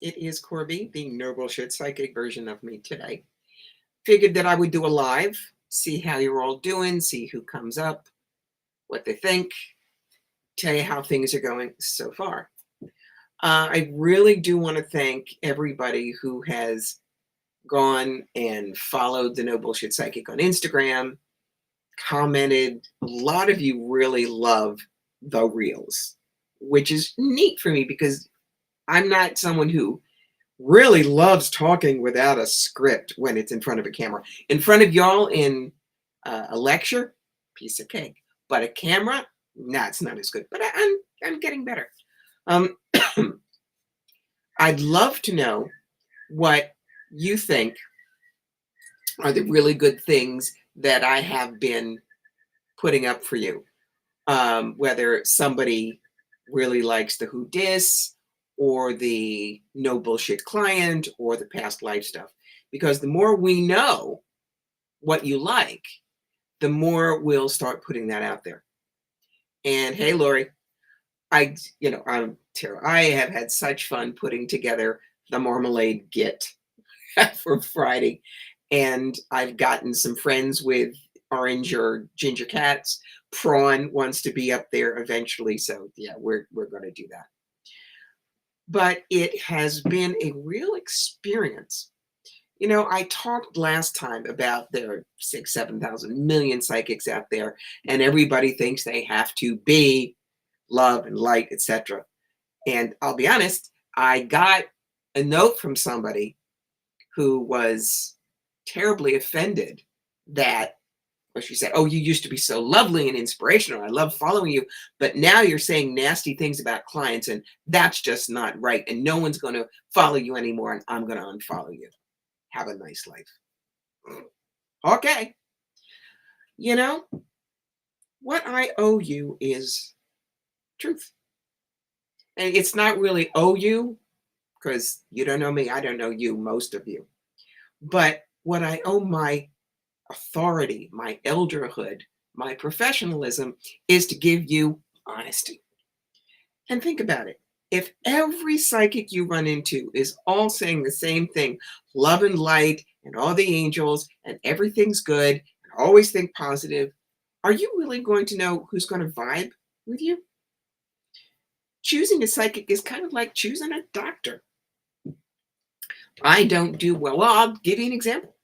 It is Corbie, the no bullshit psychic version of me today. Figured that I would do a live, see how you're all doing, see who comes up, what they think, tell you how things are going so far. I really do want to thank everybody who has gone and followed the No Bullshit Psychic on Instagram, commented. A lot of you really love the reels, which is neat for me because I'm not someone who really loves talking without a script when it's in front of a camera. In front of y'all in a lecture, piece of cake. But a camera, nah, it's not as good. But I'm getting better. Um, I'd love to know what you think are the really good things that I have been putting up for you. Whether somebody really likes the who dis or the no bullshit client or the past life stuff. Because the more we know what you like, the more we'll start putting that out there. And hey, Lori, I'm Tara. I have had such fun putting together the marmalade git for Friday. And I've gotten some friends with orange or ginger cats. Prawn wants to be up there eventually. So yeah, we're going to do that. But it has been a real experience. I talked last time about there are 6, 7,000 million psychics out there, and everybody thinks they have to be love and light, etc. And I'll be honest, I got a note from somebody who was terribly offended that, well, she said, "Oh, you used to be so lovely and inspirational. I love following you, but now you're saying nasty things about clients, and that's just not right. And no one's going to follow you anymore, and I'm going to unfollow you. Have a nice life." Okay. What I owe you is truth. And it's not really owe you, because you don't know me, I don't know you, most of you. But what I owe my authority, my elderhood, my professionalism is to give you honesty. And think about it. If every psychic you run into is all saying the same thing, love and light and all the angels and everything's good and always think positive, are you really going to know who's going to vibe with you? Choosing a psychic is kind of like choosing a doctor. I don't do well. Well, I'll give you an example.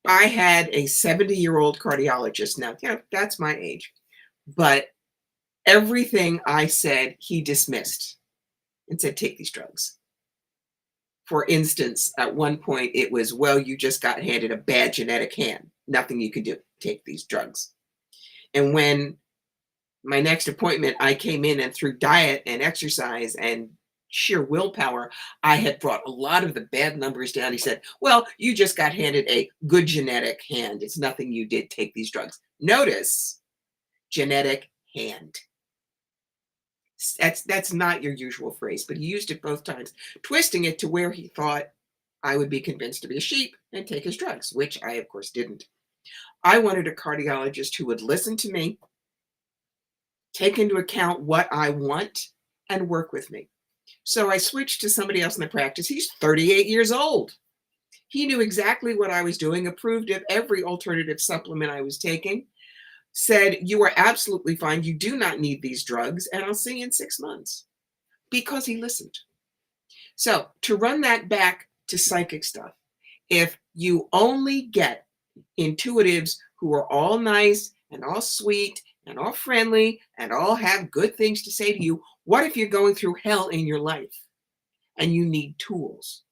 I had a 70-year-old cardiologist. Now, that's my age. But everything I said, he dismissed and said, take these drugs. For instance, at one point, it was, well, you just got handed a bad genetic hand. Nothing you can do. Take these drugs. And when my next appointment, I came in and through diet and exercise and sheer willpower, I had brought a lot of the bad numbers down. He said, well, you just got handed a good genetic hand. It's nothing you did. Take these drugs. Notice, genetic hand. That's not your usual phrase, but he used it both times, twisting it to where he thought I would be convinced to be a sheep and take his drugs, which I, of course, didn't. I wanted a cardiologist who would listen to me, take into account what I want, and work with me. So I switched to somebody else in the practice. He's 38 years old. He knew exactly what I was doing, approved of every alternative supplement I was taking, said, you are absolutely fine. You do not need these drugs, and I'll see you in 6 months, because he listened. So to run that back to psychic stuff, if you only get intuitives who are all nice and all sweet and all friendly and all have good things to say to you, what if you're going through hell in your life and you need tools?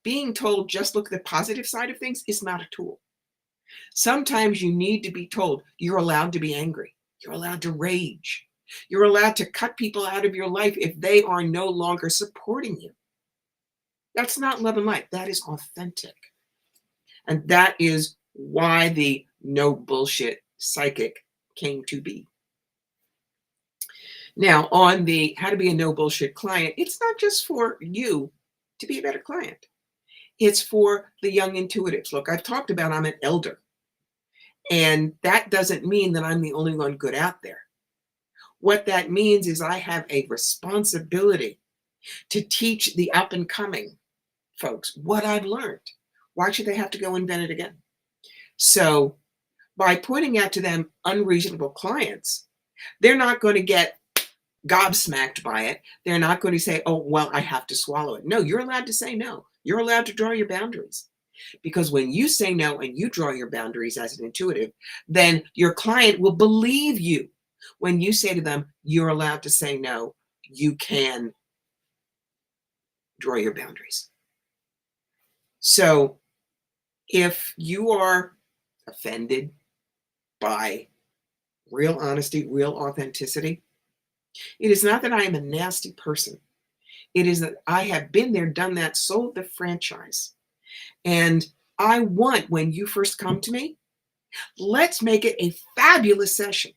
Being told just look at the positive side of things is not a tool. Sometimes you need to be told you're allowed to be angry. You're allowed to rage. You're allowed to cut people out of your life if they are no longer supporting you. That's not love and light. That is authentic. And that is why the no bullshit psychic came to be. Now, on the how to be a no bullshit client, it's not just for you to be a better client. It's for the young intuitives. Look, I've talked about I'm an elder. And that doesn't mean that I'm the only one good out there. What that means is I have a responsibility to teach the up and coming folks what I've learned. Why should they have to go invent it again? So by pointing out to them unreasonable clients, they're not going to get gobsmacked by it. They're not going to say, oh, well, I have to swallow it. No, you're allowed to say no. You're allowed to draw your boundaries. Because when you say no and you draw your boundaries as an intuitive, then your client will believe you. When you say to them, you're allowed to say no, you can draw your boundaries. So if you are offended by real honesty, real authenticity, it is not that I am a nasty person. It is that I have been there, done that, sold the franchise. And I want, when you first come to me, let's make it a fabulous session.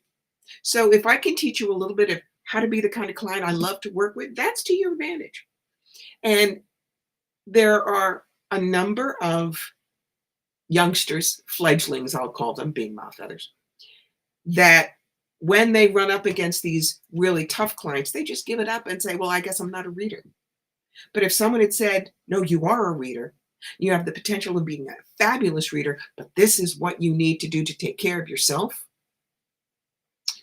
So if I can teach you a little bit of how to be the kind of client I love to work with, that's to your advantage. And there are a number of youngsters, fledglings, I'll call them, being mouth feathers, that when they run up against these really tough clients, they just give it up and say, well, I guess I'm not a reader. But if someone had said, no, you are a reader, you have the potential of being a fabulous reader, but this is what you need to do to take care of yourself,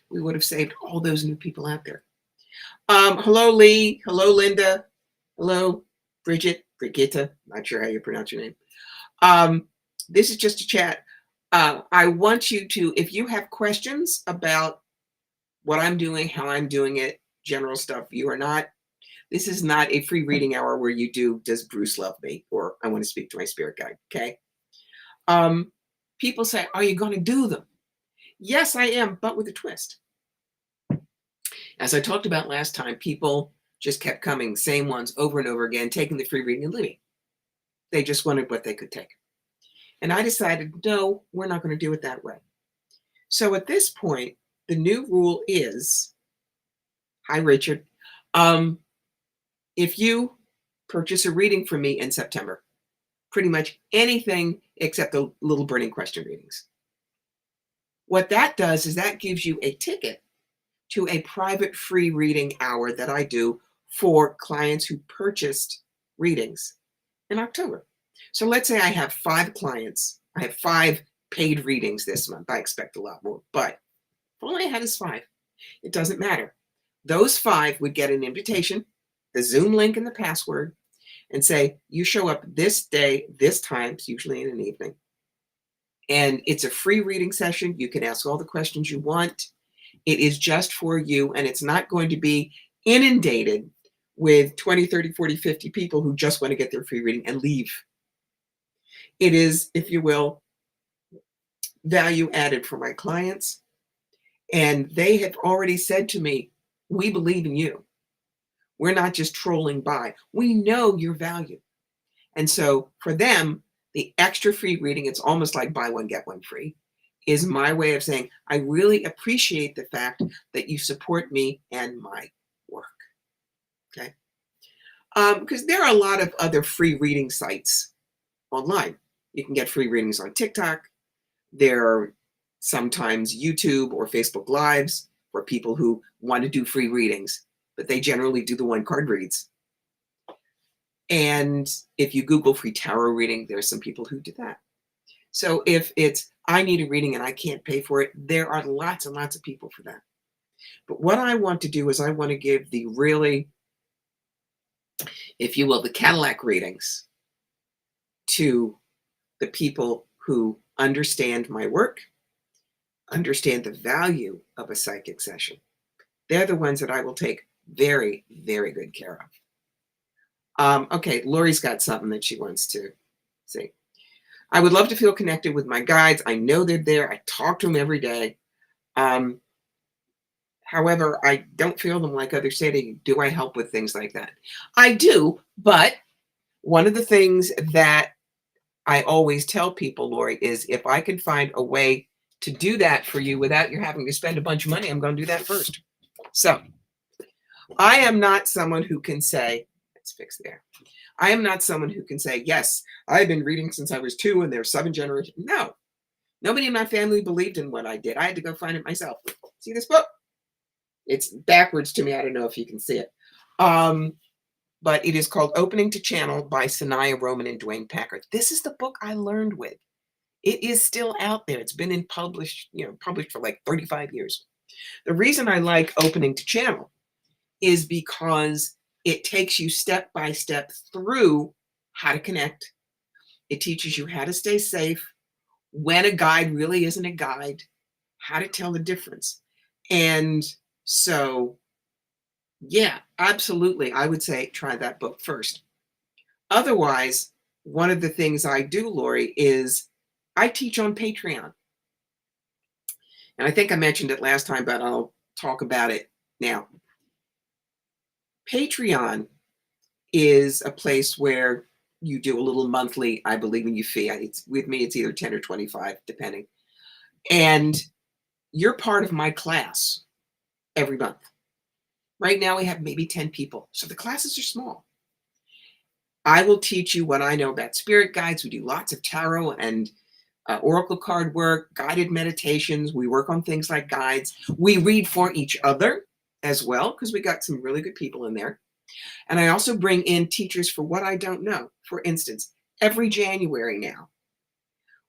we would have saved all those new people out there. Hello, Lee. Hello, Linda. Hello, Bridget. Brigitta. Not sure how you pronounce your name. This is just a chat. I want you to, if you have questions about what I'm doing, how I'm doing it, general stuff, this is not a free reading hour where you do, does Bruce love me? Or I want to speak to my spirit guide, okay? People say, are you going to do them? Yes, I am, but with a twist. As I talked about last time, people just kept coming, same ones over and over again, taking the free reading and leaving. They just wanted what they could take. And I decided, no, we're not going to do it that way. So at this point, the new rule is, hi, Richard, if you purchase a reading from me in September, pretty much anything except the little burning question readings, what that does is that gives you a ticket to a private free reading hour that I do for clients who purchased readings in October. So let's say I have 5 clients. I have 5 paid readings this month. I expect a lot more, but if all I had is 5, it doesn't matter. Those 5 would get an invitation, the Zoom link and the password, and say, you show up this day, this time, it's usually in an evening. And it's a free reading session. You can ask all the questions you want. It is just for you, and it's not going to be inundated with 20, 30, 40, 50 people who just want to get their free reading and leave. It is, if you will, value added for my clients. And they have already said to me, we believe in you. We're not just trolling by. We know your value. And so for them, the extra free reading, it's almost like buy one, get one free, is my way of saying, I really appreciate the fact that you support me and my work. Okay. Because there are a lot of other free reading sites online. You can get free readings on TikTok. There are sometimes YouTube or Facebook Lives for people who want to do free readings, but they generally do the one card reads. And if you Google free tarot reading, there's some people who do that. So if it's, I need a reading and I can't pay for it, there are lots and lots of people for that. But what I want to do is I want to give the really, if you will, the Cadillac readings to the people who understand my work, understand the value of a psychic session. They're the ones that I will take very, very good care of. Okay, Lori's got something that she wants to say. I would love to feel connected with my guides. I know they're there. I talk to them every day. However, I don't feel them like others say. Do I help with things like that? I do, but one of the things that I always tell people, Lori, is if I can find a way to do that for you without you having to spend a bunch of money, I'm going to do that first. So I am not someone who can say, let's fix there. I am not someone who can say, yes, I've been reading since I was 2 and there's 7 generations. No, nobody in my family believed in what I did. I had to go find it myself. See this book? It's backwards to me. I don't know if you can see it. but it is called Opening to Channel by Sanaya Roman and Dwayne Packard. This is the book I learned with. It is still out there. It's been published for like 35 years. The reason I like Opening to Channel is because it takes you step by step through how to connect. It teaches you how to stay safe, when a guide really isn't a guide, how to tell the difference. And so, yeah, absolutely. I would say try that book first. Otherwise, one of the things I do, Lori, is I teach on Patreon. And I think I mentioned it last time, but I'll talk about it now. Patreon is a place where you do a little monthly, I believe in you fee. With me, it's either 10 or 25, depending. And you're part of my class every month. Right now, we have maybe 10 people. So the classes are small. I will teach you what I know about spirit guides. We do lots of tarot and oracle card work, guided meditations. We work on things like guides. We read for each other as well, because we got some really good people in there. And I also bring in teachers for what I don't know. For instance, every January now,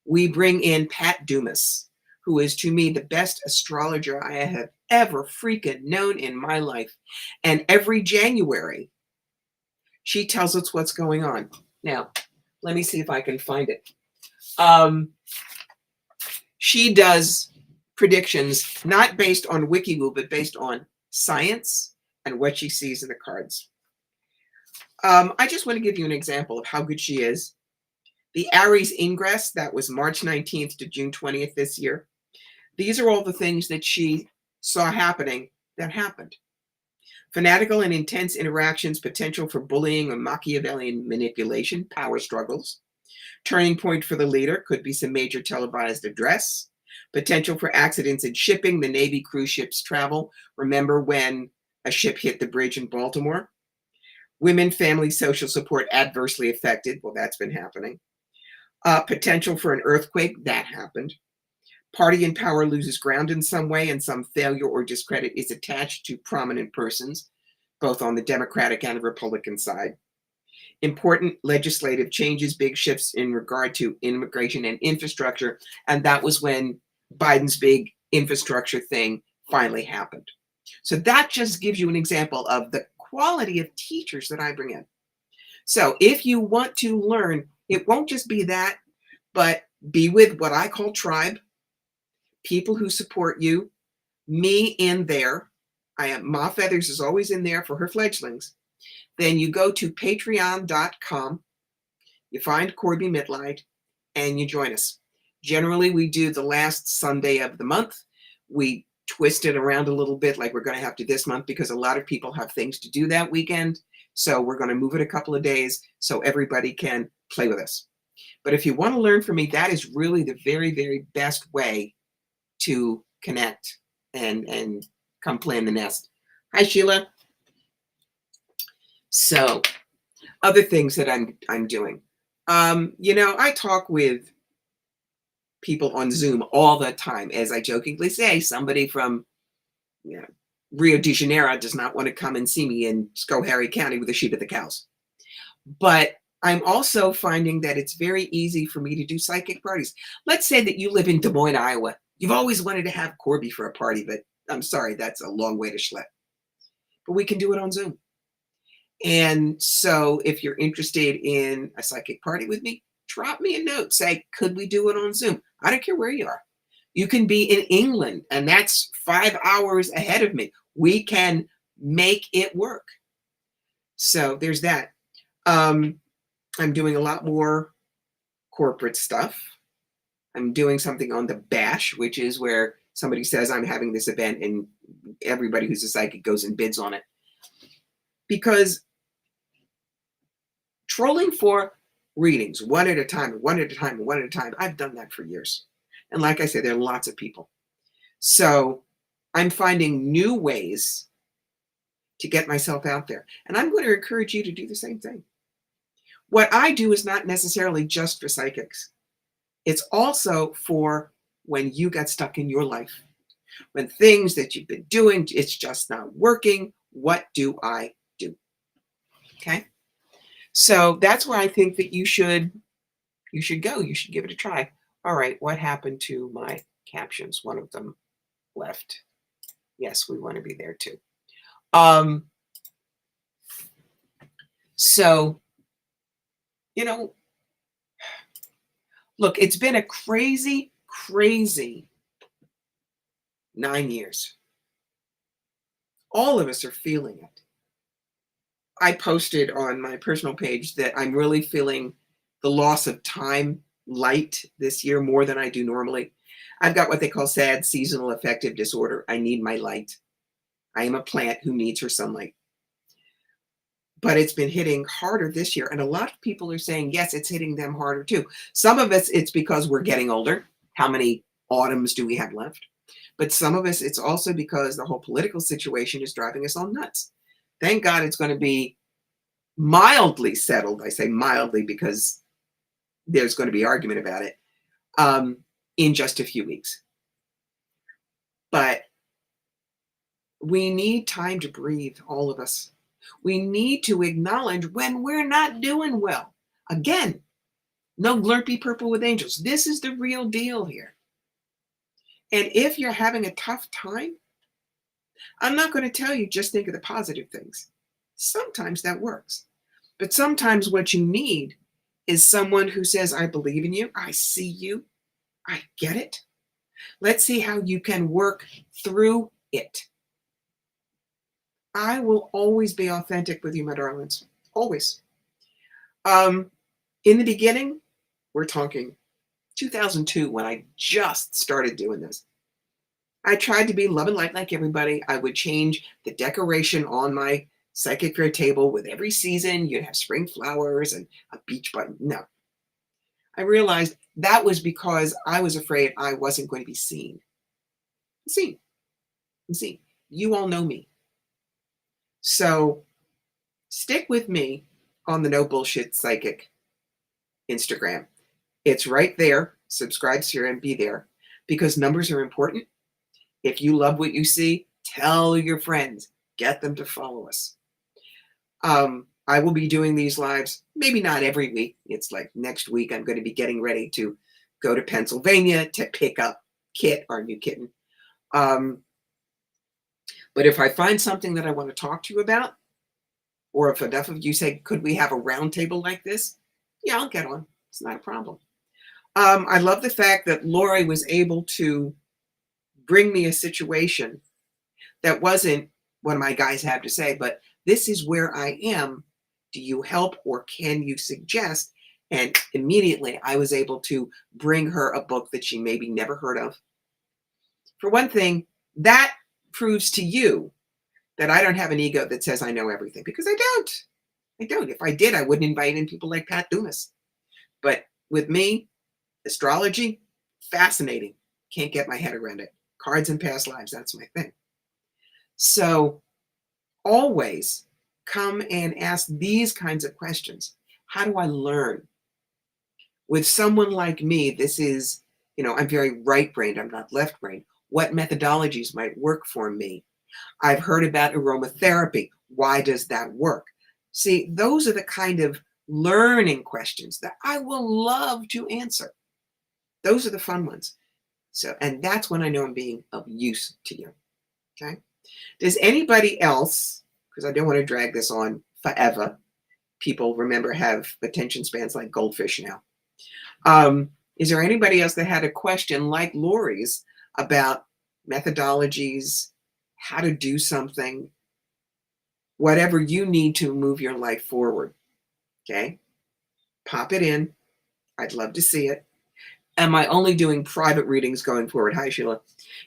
we bring in Pat Dumas, who is to me the best astrologer I have ever freaking known in my life. And every January, she tells us what's going on. Now, let me see if I can find it. She does predictions, not based on WikiWoo, but based on science and what she sees in the cards. I just want to give you an example of how good she is. The Aries ingress, that was March 19th to June 20th this year. These are all the things that she saw happening that happened. Fanatical and intense interactions, potential for bullying or Machiavellian manipulation, power struggles. Turning point for the leader, could be some major televised address. Potential for accidents in shipping, the Navy cruise ships travel. Remember when a ship hit the bridge in Baltimore? Women, family, social support adversely affected. Well, that's been happening. Potential for an earthquake, that happened. Party in power loses ground in some way, and some failure or discredit is attached to prominent persons, both on the Democratic and the Republican side. Important legislative changes, big shifts in regard to immigration and infrastructure, and that was when Biden's big infrastructure thing finally happened. So that just gives you an example of the quality of teachers that I bring in. So if you want to learn, it won't just be that, but be with what I call tribe, people who support you, me in there. Ma Feathers is always in there for her fledglings. Then you go to patreon.com, you find Corbie Mitleid, and you join us. Generally, we do the last Sunday of the month. We twist it around a little bit, like we're going to have to this month, because a lot of people have things to do that weekend. So we're going to move it a couple of days so everybody can play with us. But if you want to learn from me, that is really the very, very best way to connect and come play in the nest. Hi, Sheila. So other things that I'm doing. I talk with people on Zoom all the time. As I jokingly say, somebody from Rio de Janeiro does not want to come and see me in Schoharie County with the sheep of the cows. But I'm also finding that it's very easy for me to do psychic parties. Let's say that you live in Des Moines, Iowa. You've always wanted to have Corbie for a party, but I'm sorry, that's a long way to schlep. But we can do it on Zoom. And so if you're interested in a psychic party with me, drop me a note. Say, could we do it on Zoom? I don't care where you are. You can be in England, and that's 5 hours ahead of me. We can make it work. So there's that. I'm doing a lot more corporate stuff. I'm doing something on the Bash, which is where somebody says I'm having this event and everybody who's a psychic goes and bids on it. Because trolling for readings, one at a time, I've done that for years. And like I said, there are lots of people. So I'm finding new ways to get myself out there. And I'm going to encourage you to do the same thing. What I do is not necessarily just for psychics. It's also for when you got stuck in your life. When things that you've been doing, it's just not working. What do I do? Okay. So that's where I think that you should go. You should give it a try. All right, what happened to my captions? One of them left. Yes, we want to be there too. Um, so, you know, look, it's been a crazy, crazy 9 years. All of us are feeling it. I posted on my personal page that I'm really feeling the loss of time light this year more than I do normally. I've got what they call sad seasonal affective disorder. I need my light. I am a plant who needs her sunlight. But it's been hitting harder this year. And a lot of people are saying, yes, it's hitting them harder too. Some of us, it's because we're getting older. How many autumns do we have left? But some of us, it's also because the whole political situation is driving us all nuts. Thank God it's going to be mildly settled. I say mildly because there's going to be argument about it in just a few weeks. But we need time to breathe, all of us. We need to acknowledge when we're not doing well. Again, no glurpy purple with angels. This is the real deal here. And if you're having a tough time, I'm not going to tell you just think of the positive things. Sometimes that works. But sometimes what you need is someone who says, I believe in you. I see you. I get it. Let's see how you can work through it. I will always be authentic with you, my darlings. Always. In the beginning, we're talking 2002 when I just started doing this. I tried to be love and light like everybody. I would change the decoration on my psychic fair table with every season. You'd have spring flowers and a beach button. No. I realized that was because I was afraid I wasn't going to be seen. Seen. Seen. You all know me. So stick with me on the No Bullshit Psychic Instagram. It's right there. Subscribe here and be there because numbers are important. If you love what you see, tell your friends, get them to follow us. I will be doing these lives, maybe not every week. It's like next week, I'm going to be getting ready to go to Pennsylvania to pick up Kit, our new kitten. But if I find something that I want to talk to you about, or if enough of you say, could we have a round table like this? Yeah, I'll get on. It's not a problem. I love the fact that Lori was able to bring me a situation that wasn't what my guys have to say, but this is where I am. Do you help or can you suggest? And immediately I was able to bring her a book that she maybe never heard of. For one thing, that proves to you that I don't have an ego that says I know everything, because I don't. I don't. If I did, I wouldn't invite in people like Pat Dumas. But with me, astrology, fascinating. Can't get my head around it. Cards and past lives, that's my thing. So always come and ask these kinds of questions. How do I learn? With someone like me, this is, I'm very right-brained. I'm not left-brained. What methodologies might work for me? I've heard about aromatherapy. Why does that work? See, those are the kind of learning questions that I will love to answer. Those are the fun ones. So, and that's when I know I'm being of use to you. Okay. Does anybody else, because I don't want to drag this on forever, people remember have attention spans like goldfish now. Is there anybody else that had a question like Lori's about methodologies, how to do something, whatever you need to move your life forward? Okay. Pop it in. I'd love to see it. Am I only doing private readings going forward? Hi, Sheila.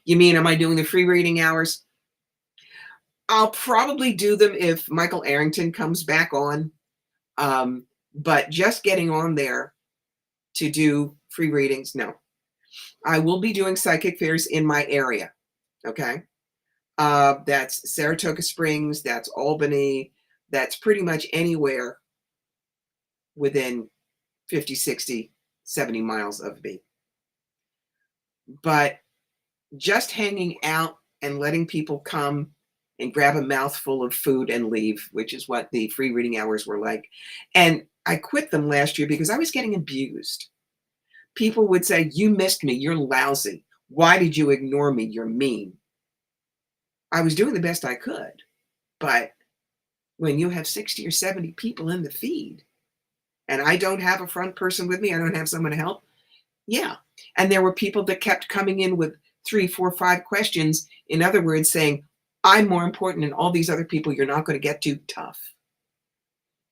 You mean, am I doing the free reading hours? I'll probably do them if Michael Arrington comes back on. But just getting on there to do free readings, no. I will be doing psychic fairs in my area. Okay. That's Saratoga Springs. That's Albany. That's pretty much anywhere within 50, 60, 70 miles of me. But just hanging out and letting people come and grab a mouthful of food and leave, which is what the free reading hours were like. And I quit them last year because I was getting abused. People would say, "You missed me. You're lousy. Why did you ignore me? You're mean." I was doing the best I could. But when you have 60 or 70 people in the feed and I don't have a front person with me, I don't have someone to help. Yeah. And there were people that kept coming in with 3, 4, 5 questions. In other words, saying, "I'm more important than all these other people you're not going to get to." Tough.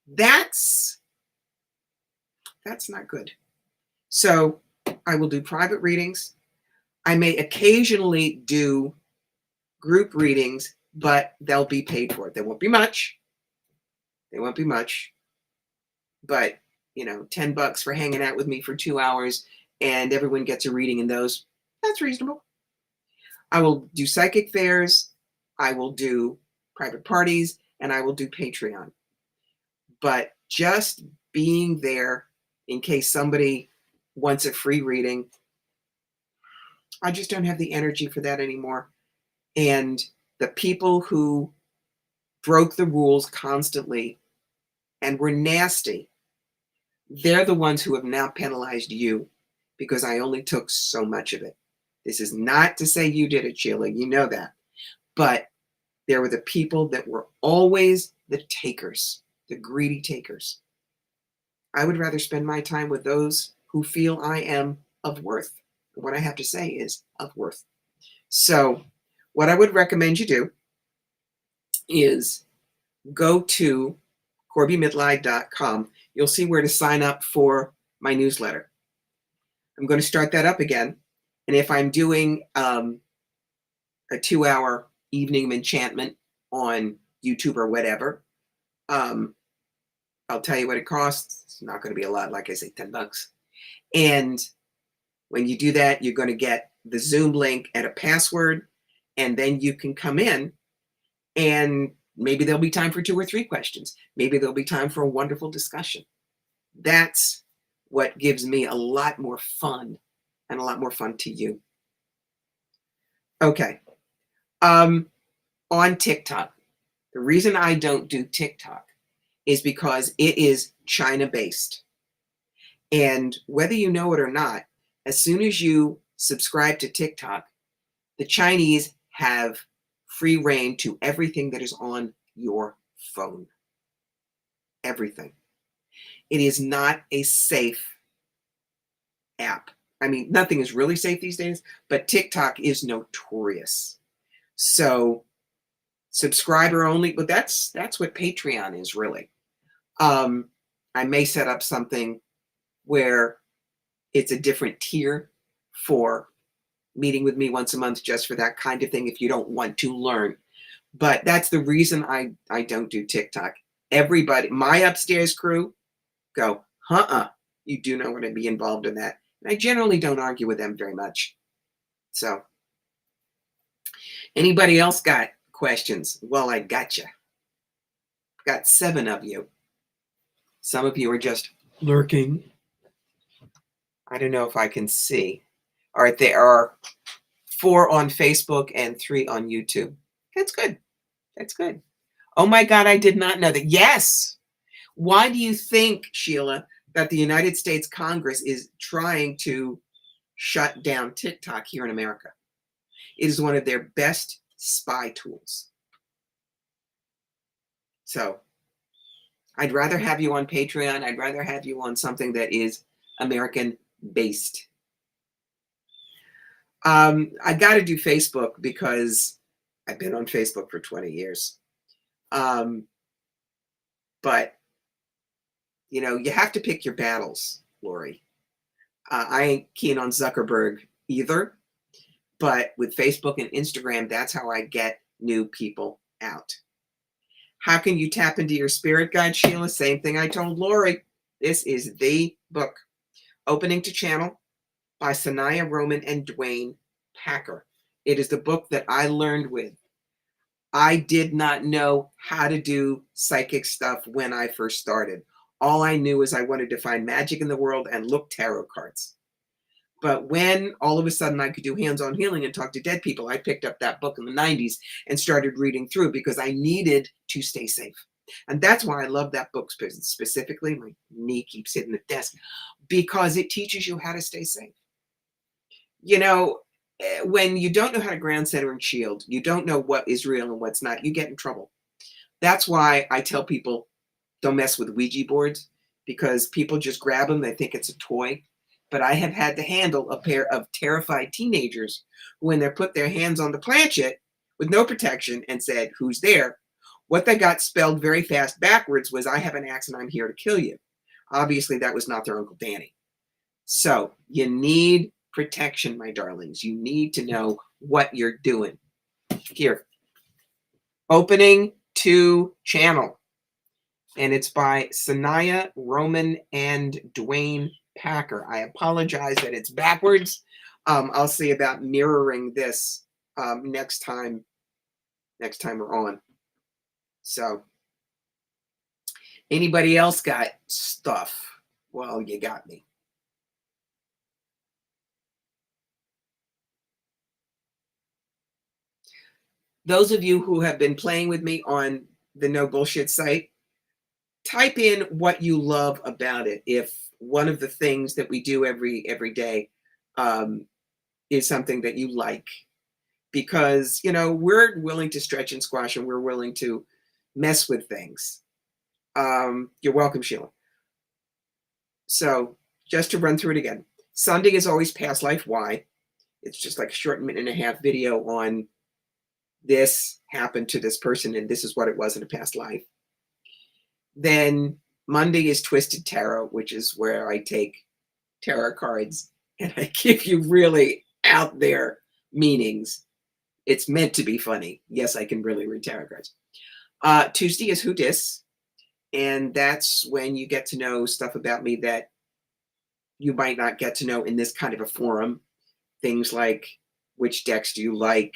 That's not good. So I will do private readings. I may occasionally do group readings, but they'll be paid for. There won't be much. They won't be much. But, $10 for hanging out with me for 2 hours and everyone gets a reading in those. That's reasonable. I will do psychic fairs. I will do private parties, and I will do Patreon. But just being there in case somebody wants a free reading, I just don't have the energy for that anymore. And the people who broke the rules constantly and were nasty, they're the ones who have now penalized you because I only took so much of it. This is not to say you did it, Sheila. You know that. But there were the people that were always the takers, the greedy takers. I would rather spend my time with those who feel I am of worth. What I have to say is of worth. So what I would recommend you do is go to CorbieMidline.com. You'll see where to sign up for my newsletter. I'm going to start that up again. And if I'm doing a 2-hour evening of enchantment on YouTube or whatever, I'll tell you what it costs. It's not going to be a lot, like I say, $10. And when you do that, you're going to get the Zoom link and a password, and then you can come in and maybe there'll be time for 2 or 3 questions. Maybe there'll be time for a wonderful discussion. That's what gives me a lot more fun and a lot more fun to you. Okay. On TikTok, the reason I don't do TikTok is because it is China-based. And whether you know it or not, as soon as you subscribe to TikTok, the Chinese have free reign to everything that is on your phone. Everything. It is not a safe app. I mean, nothing is really safe these days, but TikTok is notorious. So subscriber only, but that's what Patreon is really. I may set up something where it's a different tier for meeting with me once a month just for that kind of thing if you don't want to learn. But that's the reason I don't do TikTok. Everybody, my upstairs crew, go, you do not want to be involved in that. And I generally don't argue with them very much. So, anybody else got questions? Well, I gotcha. Got 7 of you. Some of you are just lurking. I don't know if I can see. All right, there are 4 on Facebook and 3 on YouTube. That's good. That's good. Oh my God, I did not know that. Yes. Why do you think, Sheila, that the United States Congress is trying to shut down TikTok here in America? It is one of their best spy tools. So I'd rather have you on Patreon. I'd rather have you on something that is American based. I got to do Facebook because I've been on Facebook for 20 years. But, you have to pick your battles, Lori. I ain't keen on Zuckerberg either. But with Facebook and Instagram, that's how I get new people out. How can you tap into your spirit guide, Sheila? Same thing I told Lori. This is the book, Opening to Channel by Sanaya Roman and Dwayne Packer. It is the book that I learned with. I did not know how to do psychic stuff when I first started. All I knew is I wanted to find magic in the world and look tarot cards. But when all of a sudden I could do hands-on healing and talk to dead people, I picked up that book in the 90s and started reading through because I needed to stay safe. And that's why I love that book specifically. My knee keeps hitting the desk because it teaches you how to stay safe. You know, when you don't know how to ground, center, and shield, you don't know what is real and what's not, you get in trouble. That's why I tell people don't mess with Ouija boards because people just grab them. They think it's a toy. But I have had to handle a pair of terrified teenagers who, when they put their hands on the planchette with no protection and said, "Who's there?" What they got spelled very fast backwards was, "I have an axe and I'm here to kill you." Obviously, that was not their Uncle Danny. So you need protection, my darlings. You need to know what you're doing. Here, opening to channel. And it's by Sanaya Roman and Dwayne Packer. I apologize that it's backwards. I'll see about mirroring this next time we're on. So, anybody else got stuff? Well, you got me. Those of you who have been playing with me on the No Bullshit site, type in what you love about it. If one of the things that we do every day is something that you like, because we're willing to stretch and squash and we're willing to mess with things. You're welcome, Sheila. So just to run through it again, Sunday is always Past Life Why. It's just like a short minute and a half video on this happened to this person and this is what it was in a past life. Then Monday is Twisted Tarot, which is where I take tarot cards and I give you really out there meanings. It's meant to be funny. Yes, I can really read tarot cards. Tuesday is Who Dis, and that's when you get to know stuff about me that you might not get to know in this kind of a forum. Things like, which decks do you like?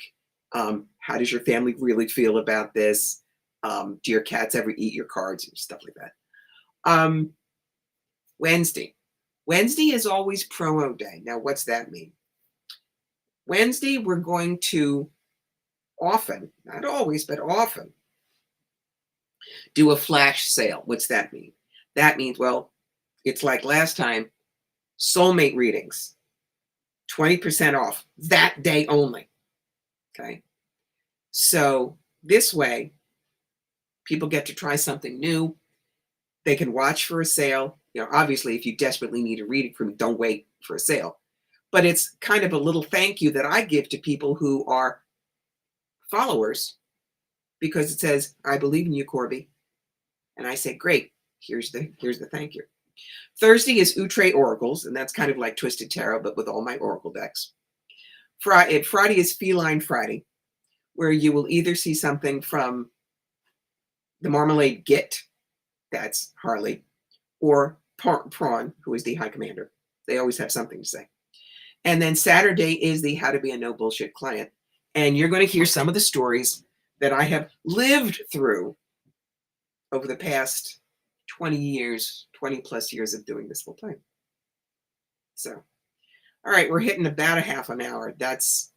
How does your family really feel about this? Do your cats ever eat your cards? And stuff like that. Wednesday. Wednesday is always promo day. Now, what's that mean? Wednesday, we're going to often, not always, but often, do a flash sale. What's that mean? That means, well, it's like last time, soulmate readings, 20% off that day only. Okay. So this way, people get to try something new. They can watch for a sale. Obviously, if you desperately need a reading from me, don't wait for a sale. But it's kind of a little thank you that I give to people who are followers, because it says, "I believe in you, Corbie." And I say, "Great, here's the thank you." Thursday is Outre Oracles, and that's kind of like Twisted Tarot, but with all my Oracle decks. Friday is Feline Friday, where you will either see something from the Marmalade Git, that's Harley, or Prawn, who is the High Commander. They always have something to say. And then Saturday is the How to Be a No Bullshit Client. And you're going to hear some of the stories that I have lived through over the past 20 plus years of doing this full time. So, all right, we're hitting about a half an hour. That's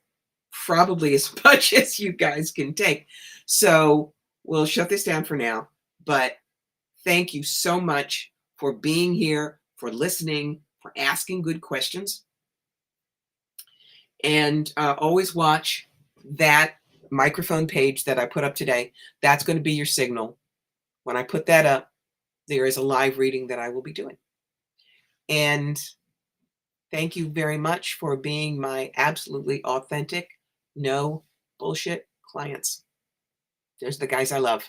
probably as much as you guys can take. So we'll shut this down for now. But thank you so much for being here, for listening, for asking good questions. And always watch that microphone page that I put up today. That's going to be your signal. When I put that up, there is a live reading that I will be doing. And thank you very much for being my absolutely authentic, no bullshit clients. There's the guys I love.